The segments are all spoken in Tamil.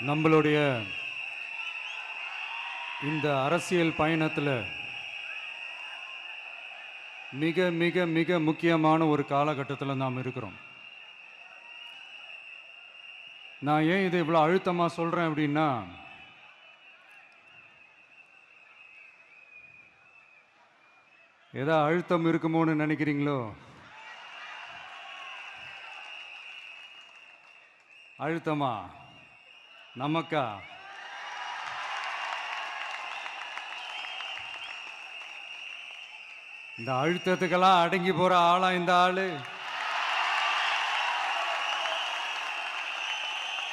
நம்மளுடைய இந்த அரசியல் பயணத்தில் மிக மிக மிக முக்கியமான ஒரு காலகட்டத்தில் நாம் இருக்கிறோம். நான் ஏன் இதை இவ்வளோ அழுத்தமாக சொல்கிறேன் அப்படின்னா, ஏதோ அழுத்தம் இருக்குமோன்னு நினைக்கிறீங்களோ? அழுத்தமா? நமக்கா? இந்த அழுத்தத்துக்கெல்லாம் அடங்கி போற ஆளா இந்த ஆளு?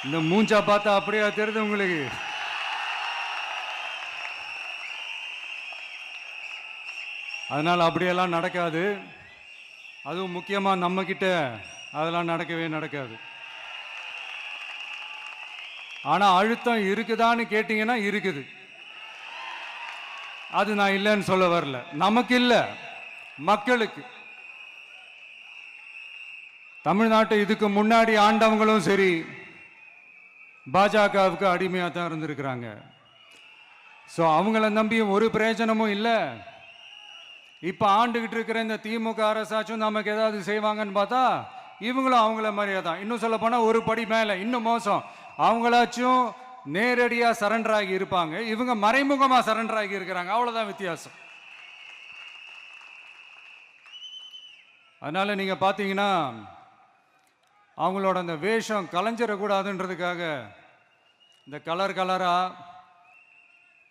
இந்த மூஞ்சா பார்த்தா அப்படியே தெரியுது உங்களுக்கு? அதனால அப்படியெல்லாம் நடக்காது. அதுவும் முக்கியமா நம்ம கிட்ட அதெல்லாம் நடக்கவே நடக்காது. ஆனா அழுத்தம் இருக்குதான்னு கேட்டீங்கன்னா இருக்குது. அது நான் இல்லைன்னு சொல்ல வரல. நமக்கு இல்ல, மக்களுக்கு. தமிழ்நாட்டை இதுக்கு முன்னாடி ஆண்டவங்களும் சரி பாஜகவுக்கு அடிமையாக தான் இருந்திருக்கிறாங்க. ஸோ அவங்கள நம்பியும் ஒரு பிரயோஜனமும் இல்லை. இப்போ ஆண்டுகிட்டு இருக்கிற இந்த திமுக அரசாச்சும் நமக்கு ஏதாவது செய்வாங்கன்னு பார்த்தா இவங்களும் அவங்கள மாதிரியே தான். இன்னும் சொல்ல போனால் ஒரு படி மேலே, இன்னும் மோசம். அவங்களாச்சும் நேரடியாக சரண்டர் ஆகி இருப்பாங்க, இவங்க மறைமுகமாக சரண்டர் ஆகி இருக்கிறாங்க. அவ்வளோதான் வித்தியாசம். அதனால நீங்க பார்த்தீங்கன்னா அவங்களோட அந்த வேஷம் கலைஞ்சிடக்கூடாதுன்றதுக்காக இந்த கலரா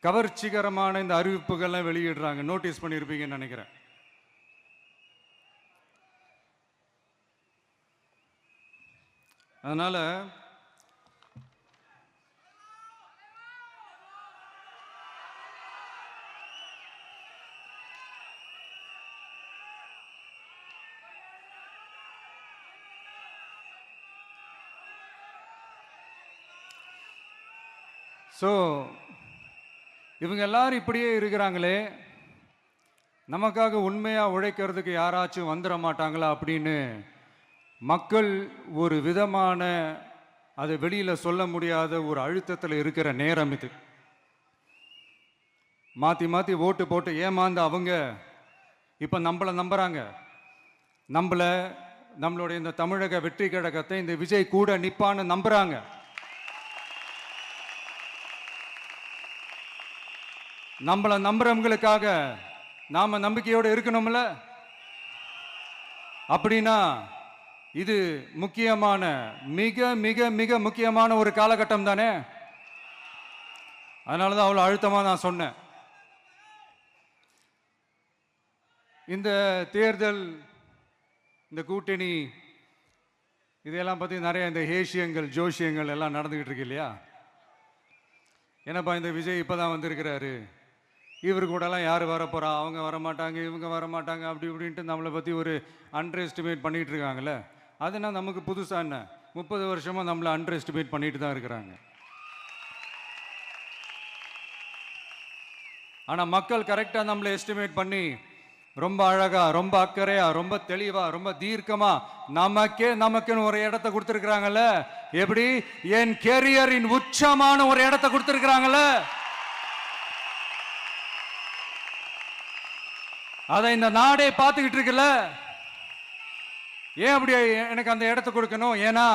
கவர்ச்சிகரமான இந்த அறிவிப்புகள்லாம் வெளியிடுறாங்க. நோட்டீஸ் பண்ணியிருப்பீங்கன்னு நினைக்கிறேன். அதனால இவங்க எல்லாரும் இப்படியே இருக்கிறாங்களே, நமக்காக உண்மையாக உழைக்கிறதுக்கு யாராச்சும் வந்துட மாட்டாங்களா அப்படின்னு மக்கள் ஒரு விதமான அதை வெளியில் சொல்ல முடியாத ஒரு அழுத்தத்தில் இருக்கிற நேரம் இது. மாற்றி மாற்றி ஓட்டு போட்டு ஏமாந்து அவங்க இப்போ நம்மளை நம்புகிறாங்க. நம்மளுடைய இந்த தமிழக வெற்றி கழகத்தை இந்த விஜய் கூட நிப்பான்னு நம்புகிறாங்க. நம்மளை நம்புறவங்களுக்காக நாம நம்பிக்கையோடு இருக்கணும்ல. அப்படின்னா இது முக்கியமான மிக மிக மிக முக்கியமான ஒரு காலகட்டம் தானே. அதனாலதான் அவ்வளவு அழுத்தமா நான் சொன்னேன். இந்த தேர்தல், இந்த கூட்டணி, இதெல்லாம் பத்தி நிறைய இந்த ஹேஷியங்கள் ஜோஷியங்கள் எல்லாம் நடந்துகிட்டு இருக்கு இல்லையா? என்னப்பா இந்த விஜய் இப்பதான் வந்திருக்கிறாரு, இவர் கூடலாம் யார் வரப்போகிறா, அவங்க வரமாட்டாங்க, இவங்க வரமாட்டாங்க, அப்படி இப்படின்ட்டு நம்மளை பற்றி ஒரு அண்டர் எஸ்டிமேட் பண்ணிகிட்டு இருக்காங்கல்ல. அதுனா நமக்கு புதுசாக என்ன? 30 வருஷமாக நம்மளை அண்டர் எஸ்டிமேட் பண்ணிட்டு தான் இருக்கிறாங்க. ஆனால் மக்கள் கரெக்டாக நம்மளை எஸ்டிமேட் பண்ணி ரொம்ப அழகாக, ரொம்ப அக்கறையாக, ரொம்ப தெளிவாக, ரொம்ப தீர்க்கமாக நமக்குன்னு ஒரு இடத்த கொடுத்துருக்குறாங்கல்ல. எப்படி? என் கேரியரின் உச்சமான ஒரு இடத்த கொடுத்துருக்குறாங்கல்ல. அதை இந்த நாடே பார்த்துக்கிட்டு இருக்குல்ல. ஏன் அப்படி எனக்கு அந்த இடத்த கொடுக்கணும்? ஏன்னா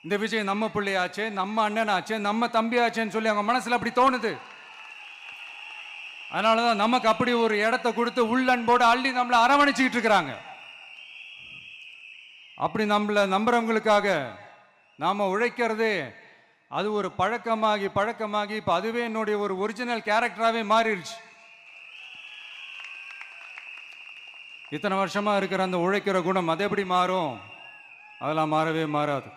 இந்த விஜய் நம்ம பிள்ளையாச்சே, நம்ம அண்ணனாச்சே, நம்ம தம்பியாச்சேன்னு சொல்லி அவங்க மனசுல அப்படி தோணுது. அதனாலதான் நமக்கு அப்படி ஒரு இடத்த கொடுத்து உள்ளன்போடு அள்ளி நம்மளை அரவணைச்சிக்கிட்டு இருக்கிறாங்க. அப்படி நம்மளை நம்புறவங்களுக்காக நாம உழைக்கிறதே அது ஒரு பழக்கமாகி இப்ப அதுவே என்னுடைய ஒரு ஒரிஜினல் கேரக்டராகவே மாறிடுச்சு. இத்தனை வருஷமா இருக்கிற அந்த உழைக்கிற குணம் அது எப்படி மாறும்? அதெல்லாம் மாறவே மாறாது.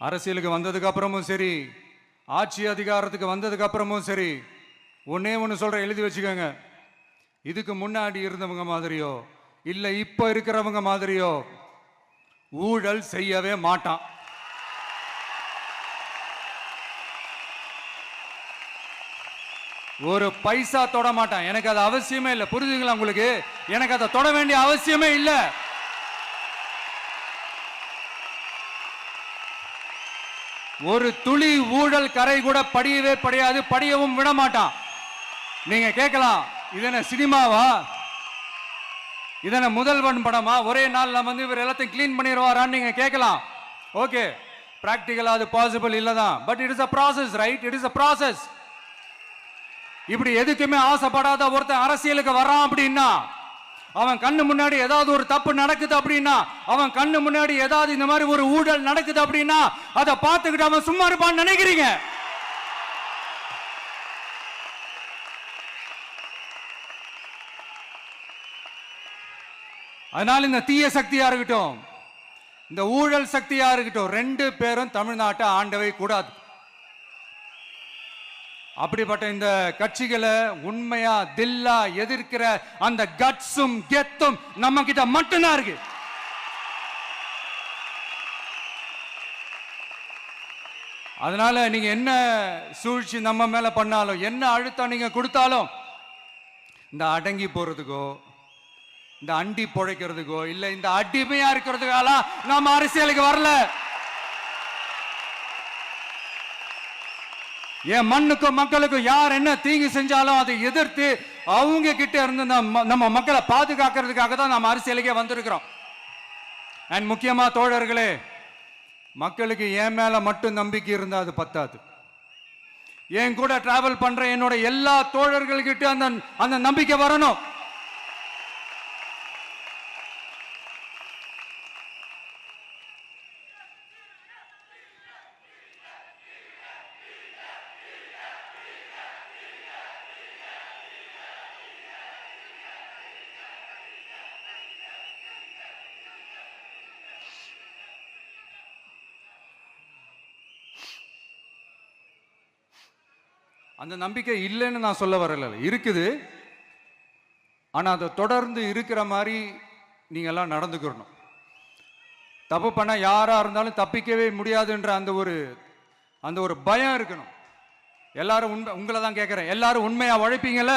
அரசியலுக்கு வந்ததுக்கு அப்புறமும் சரி, ஆட்சி அதிகாரத்துக்கு வந்ததுக்கு அப்புறமும் சரி, ஒன்னே ஒன்று சொல்ற, எழுதி வச்சுக்கோங்க. இதுக்கு முன்னாடி இருந்தவங்க மாதிரியோ இல்லை இப்போ இருக்கிறவங்க மாதிரியோ ஊழல் செய்யவே மாட்டான். ஒரு பைசா தொட மாட்டான். எனக்கு அது அவசியமே இல்லை. புரிஞ்சுங்களா உங்களுக்கு? எனக்கு அதை தொட வேண்டிய அவசியமே இல்லை. ஒரு துளி ஊழல் கரை கூட படியவே படியாது, படியவும் விட மாட்டான். நீங்க கேட்கலாம், இது என்ன சினிமாவா, இதன முதல்வன் படமா, ஒரே நாள்ல வந்து இவர் எல்லாத்தையும் கிளீன் பண்ணிடுவாரான்னு நீங்க கேட்கலாம். ஓகே, பிராக்டிகலா அது பாசிபிள் இல்லதான், but it is a process, right? It is a process. இப்படி எதுக்குமே ஆசைப்படாத ஒருத்தன் அரசியலுக்கு வரான் அப்படின்னா, அவன் கண்ணு முன்னாடி ஏதாவது ஒரு தப்பு நடக்குது அப்படின்னா, அவன் கண்ணு முன்னாடி ஏதாவது இந்த மாதிரி ஒரு ஊழல் நடக்குது அப்படின்னா, அதை பார்த்துக்கிட்டு அவன் சும்மா இருப்பான்னு நினைக்கிறீங்க? அதனால இந்த தீய சக்தியா இருக்கட்டும், இந்த ஊழல் சக்தியா இருக்கட்டும், ரெண்டு பேரும் தமிழ்நாட்டை ஆண்டவை கூடாது. அப்படிப்பட்ட இந்த கட்சிகளை உண்மையா தில்லா எதிர்க்கிற அந்த கட்ஸும் கெத்தும் நம்ம கிட்ட மட்டும்தான் இருக்கு. அதனால நீங்க என்ன சூழ்ச்சி நம்ம மேல பண்ணாலும், என்ன அழுத்தம் நீங்க கொடுத்தாலும், இந்த அடங்கி போறதுக்கோ, இந்த அண்டி பொழைக்கிறதுக்கோ, இல்ல இந்த அடிமையா இருக்கிறதுக்கால நாம அரசியலுக்கு வரல. என் மண்ணுக்கும் மக்களுக்கும் யார் என்ன தீங்கு செஞ்சாலும் அதை எதிர்த்து அவங்க கிட்ட இருந்து நம்ம மக்களை பாதுகாக்கிறதுக்காக தான் நம்ம அரசியலுக்கே வந்திருக்கிறோம். அண்ட் முக்கியமா தோழர்களே, மக்களுக்கு என் மேல மட்டும் நம்பிக்கை இருந்தா அது பத்தாது. என் கூட டிராவல் பண்ற என்னோட எல்லா தோழர்கள்கிட்ட அந்த நம்பிக்கை வரணும். அந்த நம்பிக்கை இல்லைன்னு நான் சொல்ல வரல, இருக்குது. ஆனா அதை தொடர்ந்து இருக்கிற மாதிரி நீங்க எல்லாம் நடந்துக்கணும். தப்பு பண்ண யாரா இருந்தாலும் தப்பிக்கவே முடியாதுன்ற அந்த ஒரு பயம் இருக்கணும். எல்லாரும் உங்களை தான் கேட்கிறேன், எல்லாரும் உண்மையா உழைப்பீங்கல்ல?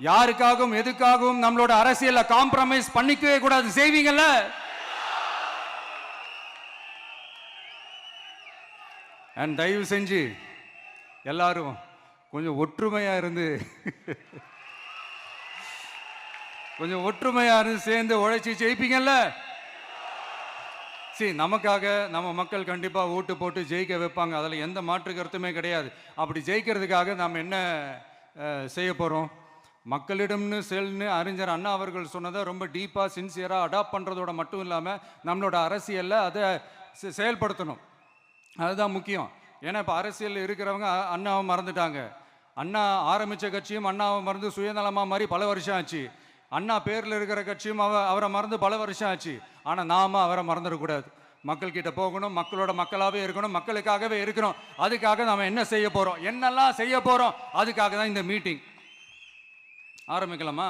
யாருக்காகவும் எதுக்காகவும் நம்மளோட அரசியல்ல காம்ப்ரமைஸ் பண்ணிக்கவே கூடாது, செய்வீங்கல்ல? அண்ட் தயவு செஞ்சு எல்லாரும் கொஞ்சம் ஒற்றுமையா இருந்து கொஞ்சம் ஒற்றுமையா இருந்து சேர்ந்து உழைச்சி ஜெயிப்பீங்கல்ல? சரி, நமக்காக நம்ம மக்கள் கண்டிப்பா ஓட்டு போட்டு ஜெயிக்க வைப்பாங்க, அதுல எந்த மாற்று கருத்துமே கிடையாது. அப்படி ஜெயிக்கிறதுக்காக நாம் என்ன செய்ய போறோம்? மக்களிடம்னு செல்னு அறிஞர் அண்ணா அவர்கள் சொன்னதை ரொம்ப டீப்பாக சின்சியராக அடாப்ட் பண்ணுறதோட மட்டும் இல்லாமல் நம்மளோட அரசியலில் அதை செயல்படுத்தணும். அதுதான் முக்கியம். ஏன்னா இப்போ அரசியலில் இருக்கிறவங்க அண்ணாவை மறந்துட்டாங்க. அண்ணா ஆரம்பித்த கட்சியும் அண்ணாவை மறந்து சுயநலமாக மாதிரி பல வருஷம் ஆச்சு. அண்ணா பேரில் இருக்கிற கட்சியும் அவரை மறந்து பல வருஷம் ஆச்சு. ஆனால் நாம அவரை மறந்துடக்கூடாது. மக்கள்கிட்ட போகணும், மக்களோட மக்களாகவே இருக்கணும், மக்களுக்காகவே இருக்கணும். அதுக்காக நாம் என்ன செய்ய போகிறோம், என்னெல்லாம் செய்ய போகிறோம், அதுக்காக தான் இந்த மீட்டிங். ஆரம்பிக்கலாமா?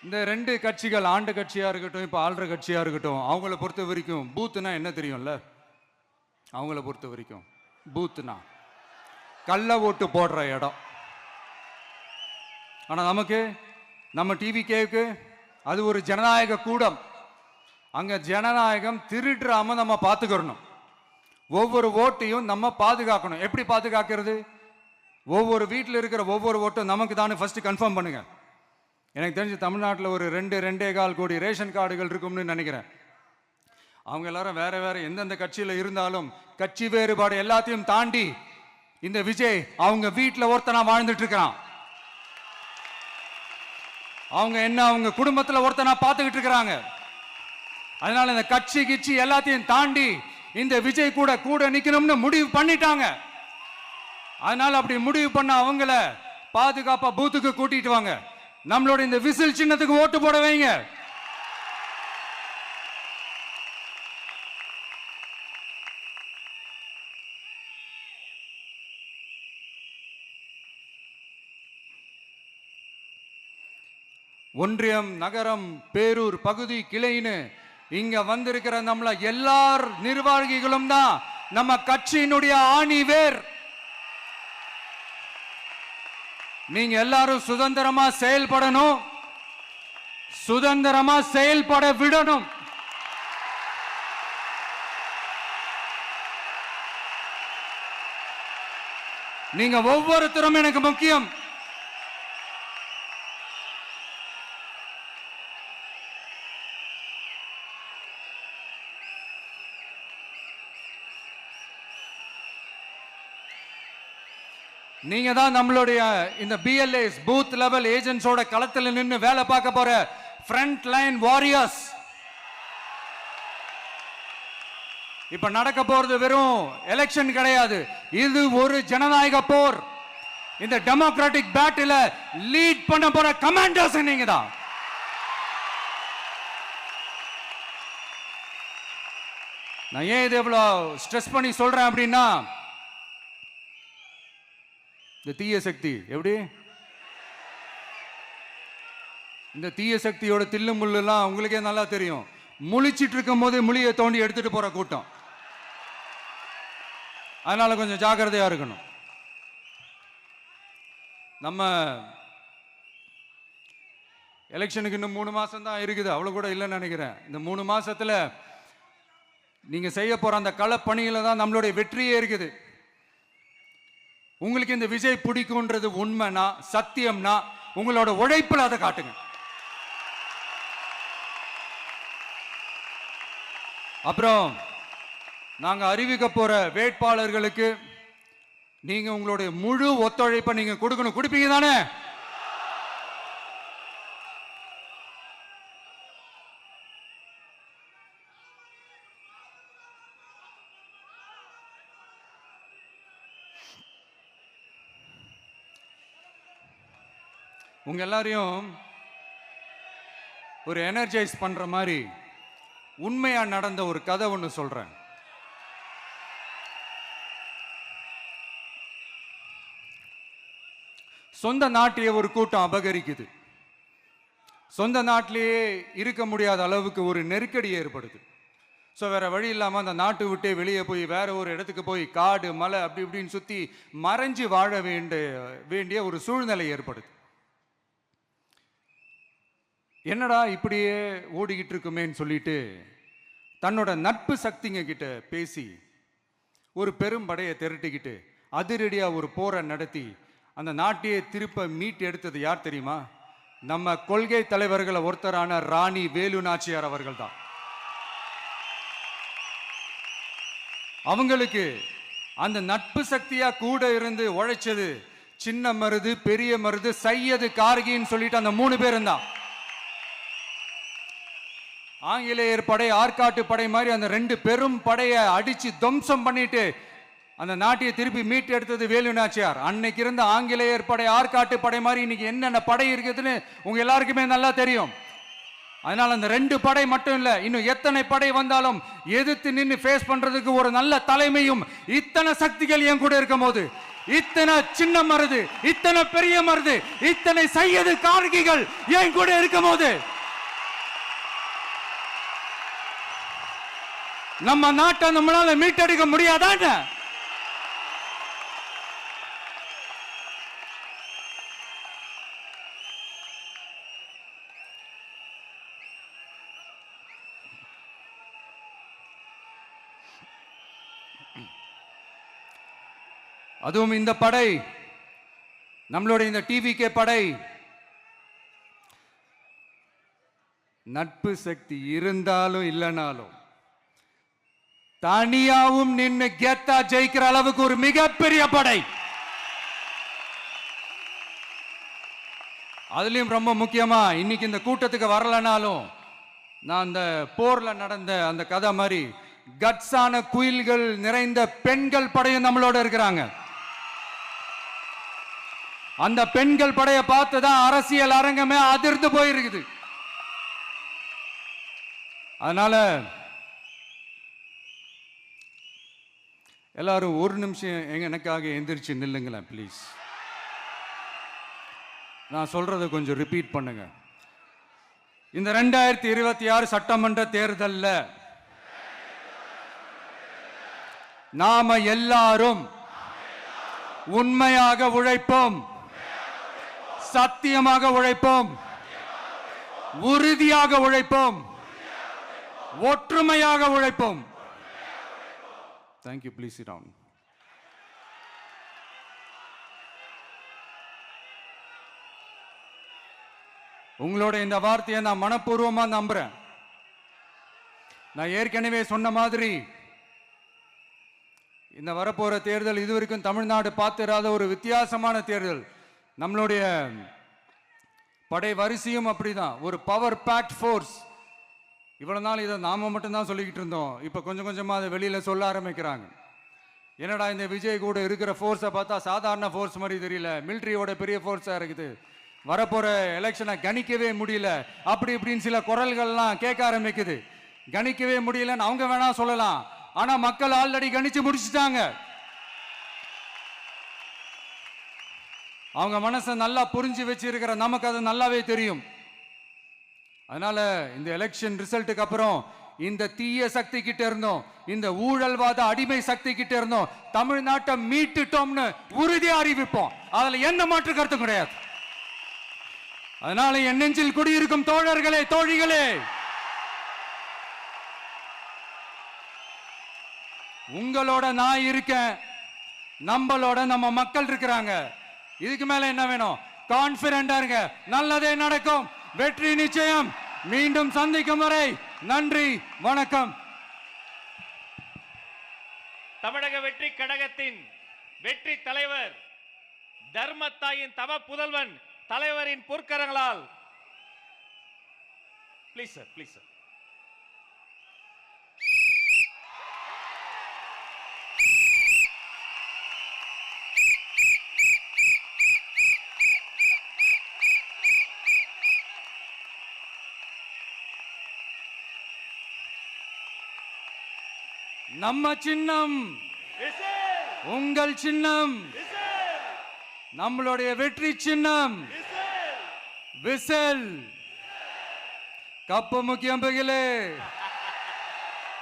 இந்த ரெண்டு கட்சிகள், ஆண்டு கட்சியா இருக்கட்டும், இப்போ ஆள்ற கட்சியா இருக்கட்டும், அவங்கள பொறுத்த வரைக்கும் பூத்துனா என்ன தெரியும்ல? அவங்கள பொறுத்த வரைக்கும் பூத்துனா கள்ள ஓட்டு போடுற இடம். ஆனா நமக்கு, நம்ம டிவிகேவுக்கு அது ஒரு ஜனநாயக கூடம். அங்க ஜனநாயகம் திருடுறாம நம்ம பார்த்துக்கணும். ஒவ்வொரு ஓட்டையும் நம்ம பாதுகாக்கணும். எப்படி பாதுகாக்கிறது? ஒவ்வொரு வீட்டில் இருக்கிற ஒவ்வொரு ஓட்டும் நமக்கு தானே ஃபர்ஸ்ட் கன்ஃபார்ம் பண்ணுங்க. எனக்கு தெரிஞ்சு தமிழ்நாட்டில் ஒரு 2.25 கோடி ரேஷன் கார்டுகள் இருக்கும்னு நினைக்கிறேன். அவங்க எல்லாரும் வேற வேற எந்தெந்த கட்சியில் இருந்தாலும் கட்சி வேறுபாடு எல்லாத்தையும் தாண்டி இந்த விஜய் அவங்க வீட்டில் ஒருத்தனா வாழ்ந்துட்டு இருக்கிறான். அவங்க குடும்பத்தில் ஒருத்தனா பார்த்துக்கிட்டு இருக்கிறாங்க. அதனால இந்த கட்சி கிட்சி எல்லாத்தையும் தாண்டி இந்த விஜய் கூட நிக்கணும்னு முடிவு பண்ணிட்டாங்க. அதனால அப்படி முடிவு பண்ண அவங்கள பாதுகாப்பா பூத்துக்கு கூட்டிட்டு வாங்க. நம்மளோட இந்த விசில் சின்னத்துக்கு ஓட்டு போட வைங்க. ஒன்றியம், நகரம், பேரூர், பகுதி, கிளைன்னு இங்க வந்திருக்கிற நம்மள எல்லார் நிர்வாகிகளும் தான் நம்ம கட்சியினுடைய ஆணி வேர். நீங்க எல்லாரும் சுதந்திரமா செயல்படணும், சுதந்திரமா செயல்பட விடணும். நீங்க ஒவ்வொருத்தரும் எனக்கு முக்கியம். நீங்க தான் நம்மளுடைய இந்த பிஎல்ஏஸ் பூத் லெவல் ஏஜென்ட்ஸோட களத்தில் நின்று வேலை பார்க்க போற ஃப்ரண்ட் லைன் வாரியர்ஸ். இப்ப நடக்க போறது வெறும் எலெக்ஷன் கிடையாது, இது ஒரு ஜனநாயக போர். இந்த டெமோக்ராட்டிக் பேட்டில லீட் பண்ண போற கமாண்டர்ஸ் நீங்க தான். நான் ஏன் இது எவ்வளவு ஸ்ட்ரெஸ் பண்ணி சொல்றேன் அப்படின்னா, இந்த தீய சக்தி எப்படி, இந்த தீய சக்தியோட தில்லு முள்ளுலாம் உங்களுக்கே நல்லா தெரியும். முழிச்சிட்டு இருக்கும் போது முழியை தோண்டி எடுத்துட்டு போற கூட்டம். அதனால கொஞ்சம் ஜாக்கிரதையா இருக்கணும். நம்ம எலெக்ஷனுக்கு இன்னும் 3 மாசம் தான் இருக்குது, அவ்வளவு கூட இல்லைன்னு நினைக்கிறேன். இந்த 3 மாசத்துல நீங்க செய்ய போற அந்த களப்பணியில தான் நம்மளுடைய வெற்றியே இருக்குது. உங்களுக்கு இந்த விஜய் பிடிக்கும்ன்றது உண்மைனா, சத்தியம்னா, உங்களோட உழைப்புல அதை காட்டுங்க. அப்புறம் நாங்க அறிவிக்க போற வேட்பாளர்களுக்கு நீங்க உங்களுடைய முழு ஒத்துழைப்பை நீங்க கொடுக்கணும். கொடுப்பீங்க தானே? உங்க எல்லாரையும் ஒரு எனர்ஜைஸ் பண்ற மாதிரி உண்மையா நடந்த ஒரு கதை ஒன்று சொல்றேன். சொந்த நாட்டையே ஒரு கூட்டம் அபகரிக்குது. சொந்த நாட்டிலேயே இருக்க முடியாத அளவுக்கு ஒரு நெருக்கடி ஏற்படுது. ஸோ வேற வழி இல்லாமல் அந்த நாட்டை விட்டே வெளியே போய் வேற ஒரு இடத்துக்கு போய் காடு மலை அப்படி இப்படின்னு சுற்றி மறைஞ்சு வாழ வேண்டிய ஒரு சூழ்நிலை ஏற்படுது. என்னடா இப்படியே ஓடிக்கிட்டு இருக்குமேன்னு சொல்லிட்டு தன்னோட நட்பு சக்திங்க கிட்ட பேசி ஒரு பெரும் படையை திரட்டிக்கிட்டு அதிரடியா ஒரு போரை நடத்தி அந்த நாட்டையே திருப்ப மீட்டு எடுத்தது யார் தெரியுமா? நம்ம கொள்கை தலைவர்களை ஒருத்தரான ராணி வேலு நாச்சியார் அவர்கள் தான். அவங்களுக்கு அந்த நட்பு சக்தியா கூட இருந்து உழைச்சது சின்ன மருது, பெரிய மருது, சையது, கார்கின்னு சொல்லிட்டு அந்த 3 பேரும் தான். ஆங்கிலேயர் படை, ஆற்காட்டு படை மாதிரி அந்த 2 பெரும் படையை அடிச்சு துவம்சம் பண்ணிட்டு அந்த நாட்டையை திருப்பி மீட்டு எடுத்தது வேலு நாச்சியார். அன்னைக்கு இருந்த ஆங்கிலேயர் படை, ஆற்காட்டு படை மாதிரி இன்னைக்கு என்னென்ன படை இருக்குதுன்னு உங்க எல்லாருக்குமே நல்லா தெரியும். அதனால அந்த 2 படை மட்டும் இல்ல, இன்னும் எத்தனை படை வந்தாலும் எதிர்த்து நின்று ஃபேஸ் பண்றதுக்கு ஒரு நல்ல தலைமையும் இத்தனை சக்திகள் என் கூட இருக்கும் போது, இத்தனை சின்ன மருது, இத்தனை பெரிய மருது, இத்தனை சையது கார்கிகள் என் கூட இருக்கும் போது நம்ம நாட்டை நம்மளால மீட்டெடுக்க முடியாதான? அதுவும் இந்த படை, நம்மளுடைய இந்த டிவிகே படை நட்பு சக்தி இருந்தாலும் இல்லைனாலும் தனியாவும் நின்று கெத்தா ஜெயிக்கிற அளவுக்கு ஒரு மிகப்பெரிய படை. அதுலயும் ரொம்ப முக்கியமா இன்னைக்கு இந்த கூட்டத்துக்கு வரலனாலும் நான் அந்த போர்ல நடந்த அந்த கதை மாதிரி கட்ஸான குயில்கள் நிறைந்த பெண்கள் படையும் நம்மளோட இருக்கிறாங்க. அந்த பெண்கள் படையை பார்த்துதான் அரசியல் அரங்கமே அதிர்ந்து போயிருக்குது. அதனால எல்லாரும் ஒரு நிமிஷம் எனக்காக எந்திரிச்சு நில்லுங்களேன் ப்ளீஸ். நான் சொல்றதை கொஞ்சம் ரிப்பீட் பண்ணுங்க. இந்த 2026 சட்டமன்ற தேர்தல்ல நாம எல்லாரும் உண்மையாக உழைப்போம், சத்தியமாக உழைப்போம், உறுதியாக உழைப்போம், ஒற்றுமையாக உழைப்போம். தேங்க்யூ. Please sit down. உங்களோட இந்த வார்த்தையை நான் மனப்பூர்வமா நம்புறேன். நான் ஏற்கனவே சொன்ன மாதிரி இந்த வரப்போற தேர்தல் இதுவரைக்கும் தமிழ்நாடு பார்த்திராத ஒரு வித்தியாசமான தேர்தல். நம்மளுடைய படை வரிசையும் அப்படிதான், ஒரு பவர் பேக்ட் ஃபோர்ஸ். இவ்வளவு நாள் இதை நாம மட்டும்தான் சொல்லிக்கிட்டு இருந்தோம். இப்ப கொஞ்சம் கொஞ்சமா அதை வெளியில சொல்ல ஆரம்பிக்கிறாங்க. என்னடா இந்த விஜய் கூட இருக்கிற ஃபோர்ஸை பார்த்தா சாதாரண ஃபோர்ஸ் மாதிரி தெரியல, மிலிட்ரியோட பெரிய ஃபோர்ஸா இருக்குது, வரப்போற எலெக்ஷனை கணிக்கவே முடியல, அப்படி இப்படின்னு சில குரல்கள்லாம் கேட்க ஆரம்பிக்குது. கணிக்கவே முடியலன்னு அவங்க வேணா சொல்லலாம், ஆனா மக்கள் ஆல்ரெடி கணிச்சு முடிச்சுட்டாங்க. அவங்க மனசை நல்லா புரிஞ்சு வச்சிருக்கிற நமக்கு அது நல்லாவே தெரியும். அதனால இந்த எலெக்ஷன் ரிசல்ட்டுக்கு அப்புறம் இந்த தீய சக்தி கிட்ட இருந்தோம், இந்த ஊழல்வாத அடிமை சக்தி கிட்ட இருந்தோம், தமிழ்நாட்டை மீட்டுட்டோம்னு உறுதியா அறிவிப்போம். அதுல என்ன மாற்று கருத்து கிடையாது. அதனால என் நெஞ்சில் குடியிருக்கும் தோழர்களே, தோழிகளே, உங்களோட நான் இருக்கேன், நம்மளோட நம்ம மக்கள் இருக்கிறாங்க. இதுக்கு மேல என்ன வேணும்? கான்பிடண்டா இருங்க, நல்லதே நடக்கும், வெற்றி நிச்சயம். மீண்டும் சந்திக்கும் வரை நன்றி, வணக்கம். தமிழக வெற்றி கழகத்தின் வெற்றி தலைவர், தர்மத்தாயின் தவ புதல்வன், தலைவரின் பொற்கரங்களால் ப்ளீஸ் சார், ப்ளீஸ் சார். நம்ம சின்னம் உங்கள் சின்னம், நம்மளுடைய வெற்றி சின்னம் விசில். கப்பு முக்கியம் பகிலே.